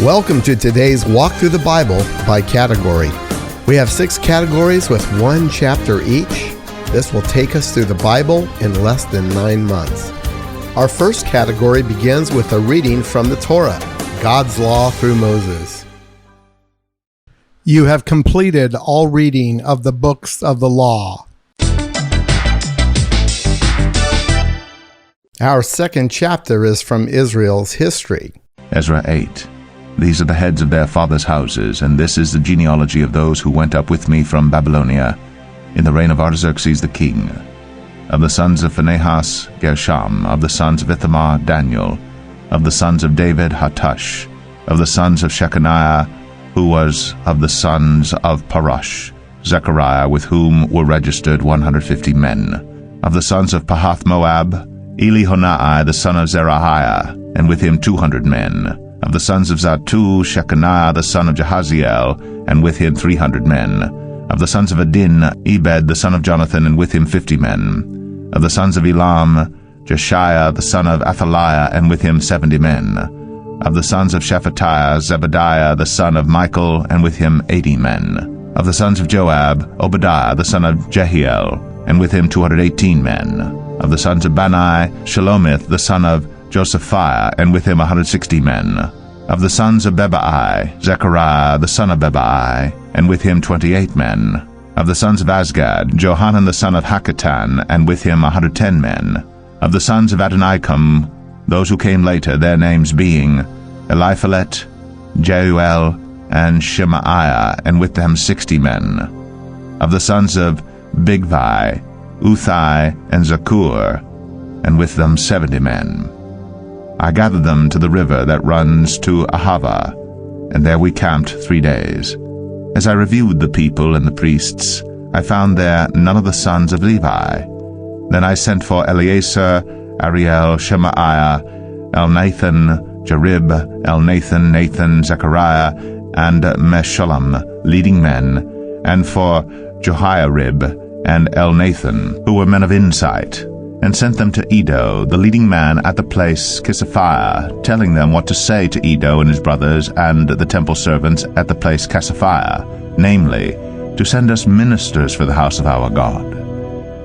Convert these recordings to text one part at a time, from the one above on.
Welcome to today's Walk Through the Bible by category. We have 6 categories with 1 chapter each. This will take us through the Bible in less than 9 months. Our first category begins with a reading from the Torah, God's law through Moses. You have completed all reading of the books of the law. Our second chapter is from Israel's history. Ezra 8. These are the heads of their fathers' houses, and this is the genealogy of those who went up with me from Babylonia in the reign of Artaxerxes the king. Of the sons of Phinehas, Gershom. Of the sons of Ithamar, Daniel. Of the sons of David, Hattush. Of the sons of Shechaniah, who was of the sons of Parosh, Zechariah, with whom were registered 150 men. Of the sons of Pahath-Moab, Elihonai the son of Zerahiah, and with him 200 men. Of the sons of Zattu, Shechaniah the son of Jahaziel, and with him 300 men. Of the sons of Adin, Ebed the son of Jonathan, and with him 50 men. Of the sons of Elam, Jeshiah the son of Athaliah, and with him 70 men. Of the sons of Shephatiah, Zebadiah the son of Michael, and with him 80 men. Of the sons of Joab, Obadiah the son of Jehiel, and with him 218 men. Of the sons of Bani, Shelomith the son of Josephiah, and with him 160 men. Of the sons of Bebai, Zechariah the son of Bebai, and with him 28 men. Of the sons of Azgad, Johanan the son of Hakatan, and with him 110 men. Of the sons of Adonikam, those who came later, their names being Eliphalet, Jeuel, and Shemaiah, and with them 60 men. Of the sons of Bigvai, Uthai, and Zakur, and with them 70 men. I gathered them to the river that runs to Ahava, and there we camped 3 days. As I reviewed the people and the priests, I found there none of the sons of Levi. Then I sent for Eleazar, Ariel, Shemaiah, Elnathan, Jarib, Elnathan, Nathan, Zechariah, and Meshullam, leading men, and for Jehoiarib and Elnathan, who were men of insight, and sent them to Iddo, the leading man at the place Casiphia, telling them what to say to Iddo and his brothers and the temple servants at the place Casiphia, namely, to send us ministers for the house of our God.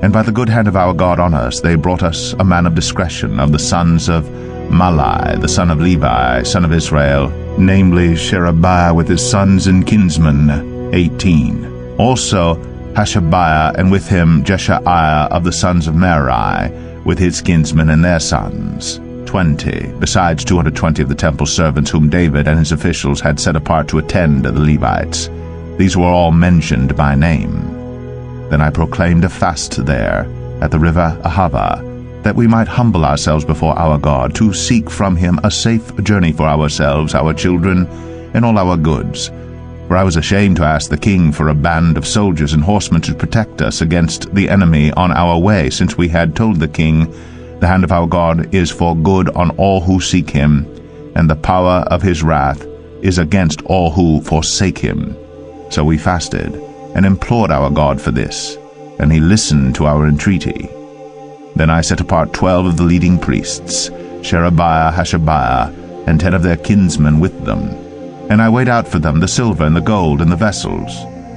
And by the good hand of our God on us, they brought us a man of discretion of the sons of Malai, the son of Levi, son of Israel, namely Sherebiah with his sons and kinsmen, 18. Also Hashabiah, and with him Jeshaiah of the sons of Merari, with his kinsmen and their sons, 20, besides 220 of the temple servants whom David and his officials had set apart to attend the Levites. These were all mentioned by name. Then I proclaimed a fast there, at the river Ahava, that we might humble ourselves before our God, to seek from him a safe journey for ourselves, our children, and all our goods. For I was ashamed to ask the king for a band of soldiers and horsemen to protect us against the enemy on our way, since we had told the king, the hand of our God is for good on all who seek him, and the power of his wrath is against all who forsake him. So we fasted, and implored our God for this, and he listened to our entreaty. Then I set apart 12 of the leading priests, Sherebiah, Hashabiah, and 10 of their kinsmen with them. And I weighed out for them the silver and the gold and the vessels,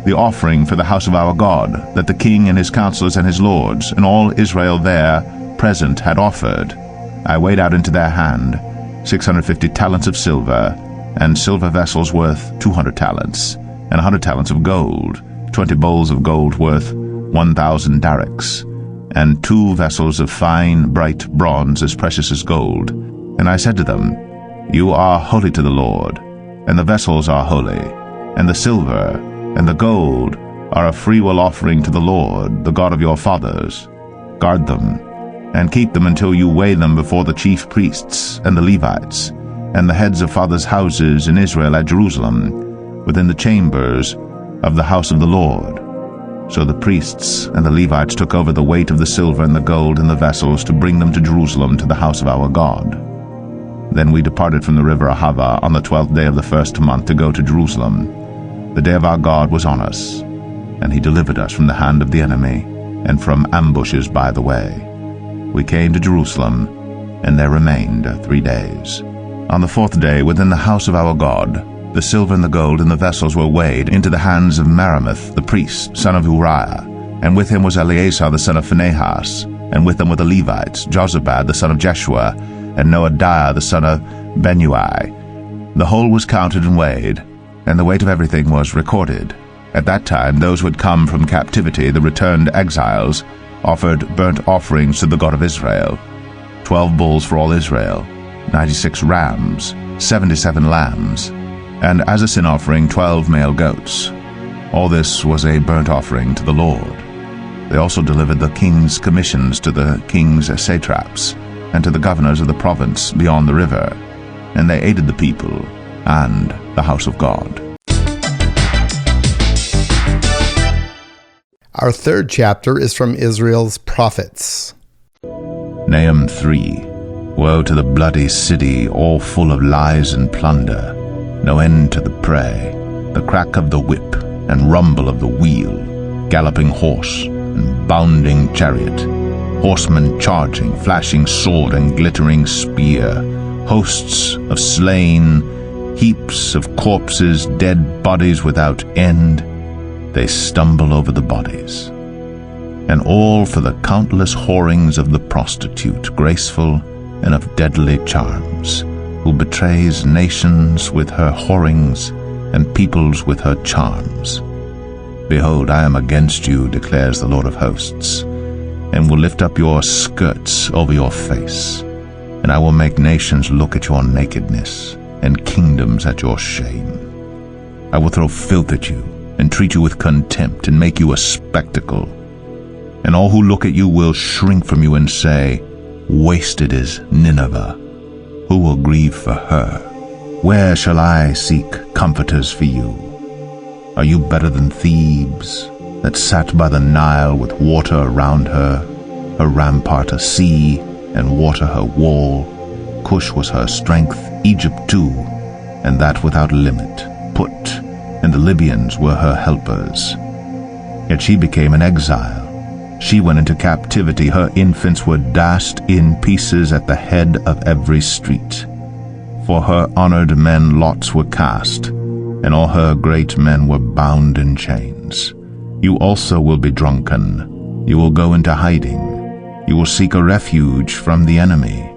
the offering for the house of our God, that the king and his counselors and his lords, and all Israel there present had offered. I weighed out into their hand 650 talents of silver, and silver vessels worth 200 talents, and 100 talents of gold, 20 bowls of gold worth 1,000 darics, and 2 vessels of fine, bright bronze as precious as gold. And I said to them, You are holy to the Lord, and the vessels are holy, and the silver and the gold are a freewill offering to the Lord, the God of your fathers. Guard them, and keep them until you weigh them before the chief priests and the Levites, and the heads of fathers' houses in Israel at Jerusalem, within the chambers of the house of the Lord. So the priests and the Levites took over the weight of the silver and the gold and the vessels to bring them to Jerusalem to the house of our God. Then we departed from the river Ahava on the 12th day of the first month to go to Jerusalem. The day of our God was on us, and he delivered us from the hand of the enemy and from ambushes by the way. We came to Jerusalem, and there remained 3 days. On the 4th day, within the house of our God, the silver and the gold and the vessels were weighed into the hands of Meremoth the priest, son of Uriah, and with him was Eleazar the son of Phinehas, and with them were the Levites, Jozabad the son of Jeshua, and Noadiah the son of Benui. The whole was counted and weighed, and the weight of everything was recorded. At that time those who had come from captivity, the returned exiles, offered burnt offerings to the God of Israel, 12 bulls for all Israel, 96 rams, 77 lambs, and as a sin offering 12 male goats. All this was a burnt offering to the Lord. They also delivered the king's commissions to the king's satraps, and to the governors of the province beyond the river, and they aided the people and the house of God. Our third chapter is from Israel's prophets. Nahum 3. Woe to the bloody city, all full of lies and plunder, no end to the prey, the crack of the whip and rumble of the wheel, galloping horse and bounding chariot, horsemen charging, flashing sword and glittering spear, hosts of slain, heaps of corpses, dead bodies without end. They stumble over the bodies. And all for the countless whorings of the prostitute, graceful and of deadly charms, who betrays nations with her whorings and peoples with her charms. Behold, I am against you, declares the Lord of hosts, and will lift up your skirts over your face, and I will make nations look at your nakedness, and kingdoms at your shame. I will throw filth at you, and treat you with contempt, and make you a spectacle. And all who look at you will shrink from you and say, Wasted is Nineveh. Who will grieve for her? Where shall I seek comforters for you? Are you better than Thebes, that sat by the Nile with water around her rampart a sea, and water her wall? Cush was her strength, Egypt too, and that without limit. Put, and the Libyans were her helpers. Yet she became an exile. She went into captivity. Her infants were dashed in pieces at the head of every street. For her honored men lots were cast, and all her great men were bound in chains. You also will be drunken. You will go into hiding. You will seek a refuge from the enemy.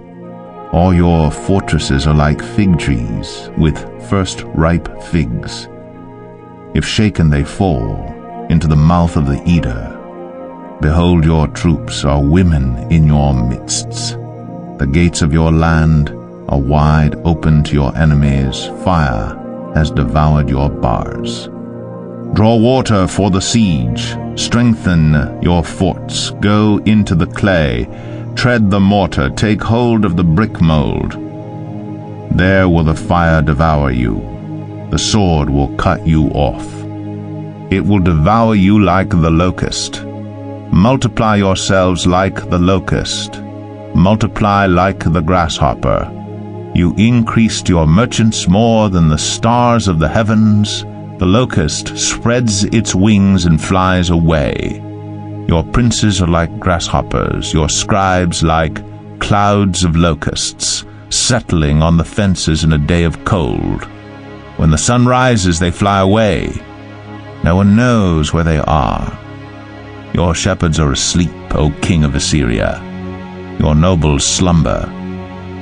All your fortresses are like fig trees, with first ripe figs. If shaken they fall into the mouth of the eater. Behold, your troops are women in your midst. The gates of your land are wide open to your enemies. Fire has devoured your bars. Draw water for the siege. Strengthen your forts. Go into the clay. Tread the mortar. Take hold of the brick mold. There will the fire devour you. The sword will cut you off. It will devour you like the locust. Multiply yourselves like the locust. Multiply like the grasshopper. You increased your merchants more than the stars of the heavens. The locust spreads its wings and flies away. Your princes are like grasshoppers, your scribes like clouds of locusts, settling on the fences in a day of cold. When the sun rises, they fly away. No one knows where they are. Your shepherds are asleep, O king of Assyria. Your nobles slumber.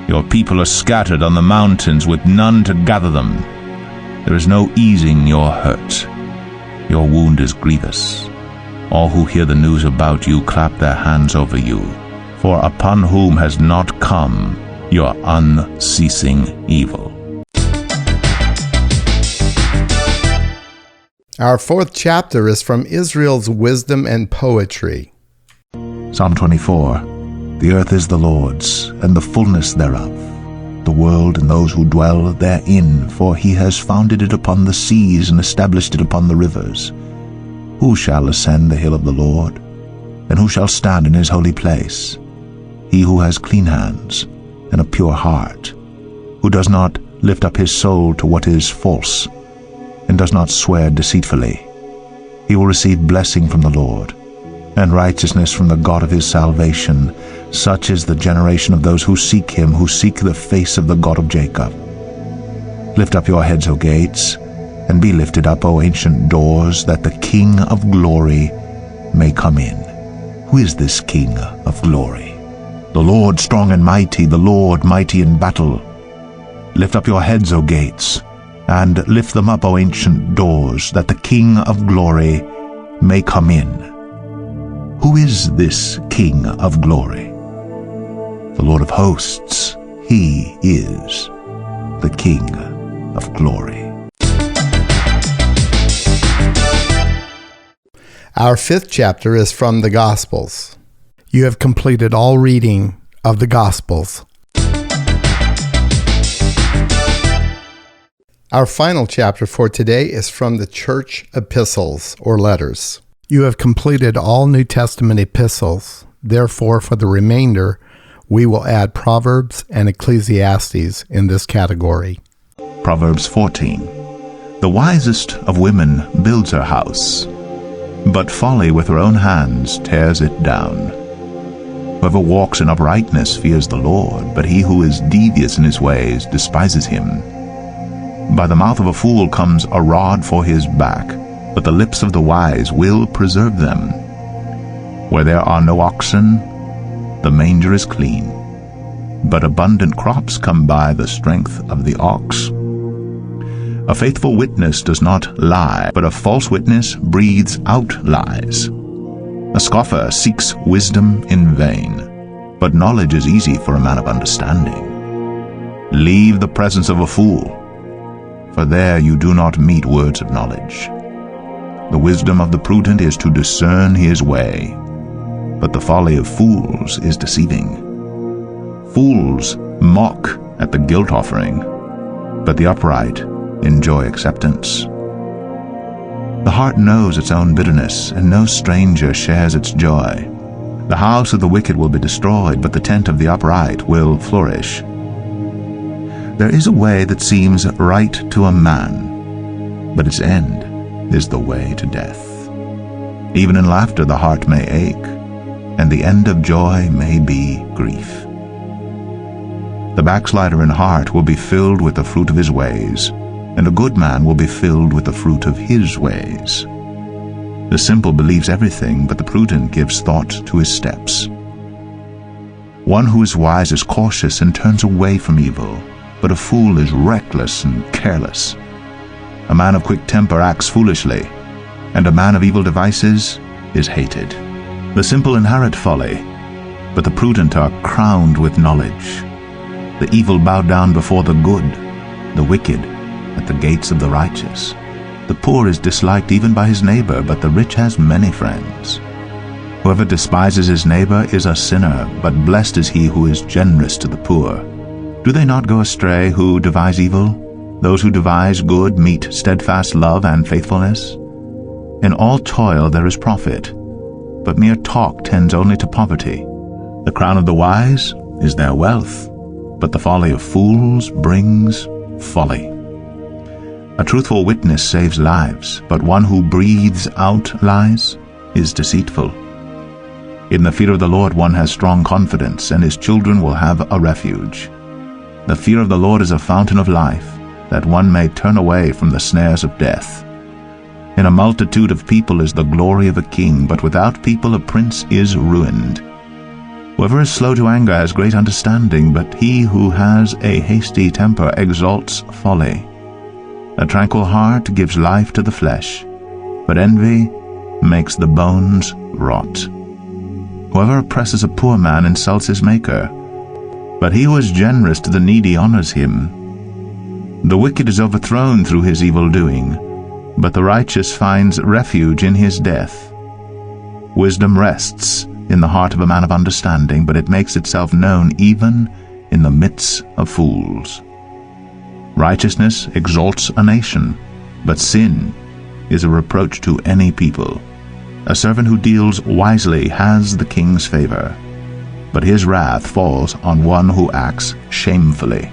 Your people are scattered on the mountains with none to gather them. There is no easing your hurt. Your wound is grievous. All who hear the news about you clap their hands over you. For upon whom has not come your unceasing evil? Our fourth chapter is from Israel's wisdom and poetry. Psalm 24. The earth is the Lord's, and the fullness thereof, the world and those who dwell therein, for he has founded it upon the seas and established it upon the rivers. Who shall ascend the hill of the Lord? And who shall stand in his holy place? He who has clean hands and a pure heart, who does not lift up his soul to what is false, and does not swear deceitfully. He will receive blessing from the Lord, and righteousness from the God of his salvation. Such is the generation of those who seek him, who seek the face of the God of Jacob. Lift up your heads, O gates, and be lifted up, O ancient doors, that the King of glory may come in. Who is this King of glory? The Lord strong and mighty, the Lord mighty in battle. Lift up your heads, O gates, and lift them up, O ancient doors, that the King of glory may come in. Who is this King of glory? The Lord of hosts, he is the King of glory. Our fifth chapter is from the Gospels. You have completed all reading of the Gospels. Our final chapter for today is from the church epistles or letters. You have completed all New Testament epistles. Therefore, for the remainder, we will add Proverbs and Ecclesiastes in this category. Proverbs 14. The wisest of women builds her house, but folly with her own hands tears it down. Whoever walks in uprightness fears the Lord, but he who is devious in his ways despises him. By the mouth of a fool comes a rod for his back, but the lips of the wise will preserve them. Where there are no oxen, the manger is clean, but abundant crops come by the strength of the ox. A faithful witness does not lie, but a false witness breathes out lies. A scoffer seeks wisdom in vain, but knowledge is easy for a man of understanding. Leave the presence of a fool, for there you do not meet words of knowledge. The wisdom of the prudent is to discern his way, but the folly of fools is deceiving. Fools mock at the guilt offering, but the upright enjoy acceptance. The heart knows its own bitterness, and no stranger shares its joy. The house of the wicked will be destroyed, but the tent of the upright will flourish. There is a way that seems right to a man, but its end is the way to death. Even in laughter the heart may ache, and the end of joy may be grief. The backslider in heart will be filled with the fruit of his ways, and a good man will be filled with the fruit of his ways. The simple believes everything, but the prudent gives thought to his steps. One who is wise is cautious and turns away from evil, but a fool is reckless and careless. A man of quick temper acts foolishly, and a man of evil devices is hated. The simple inherit folly, but the prudent are crowned with knowledge. The evil bow down before the good, the wicked at the gates of the righteous. The poor is disliked even by his neighbor, but the rich has many friends. Whoever despises his neighbor is a sinner, but blessed is he who is generous to the poor. Do they not go astray who devise evil? Those who devise good meet steadfast love and faithfulness. In all toil there is profit, but mere talk tends only to poverty. The crown of the wise is their wealth, but the folly of fools brings folly. A truthful witness saves lives, but one who breathes out lies is deceitful. In the fear of the Lord one has strong confidence, and his children will have a refuge. The fear of the Lord is a fountain of life, that one may turn away from the snares of death. In a multitude of people is the glory of a king, but without people a prince is ruined. Whoever is slow to anger has great understanding, but he who has a hasty temper exalts folly. A tranquil heart gives life to the flesh, but envy makes the bones rot. Whoever oppresses a poor man insults his Maker, but he who is generous to the needy honors him. The wicked is overthrown through his evil doing, but the righteous finds refuge in his death. Wisdom rests in the heart of a man of understanding, but it makes itself known even in the midst of fools. Righteousness exalts a nation, but sin is a reproach to any people. A servant who deals wisely has the king's favor, but his wrath falls on one who acts shamefully.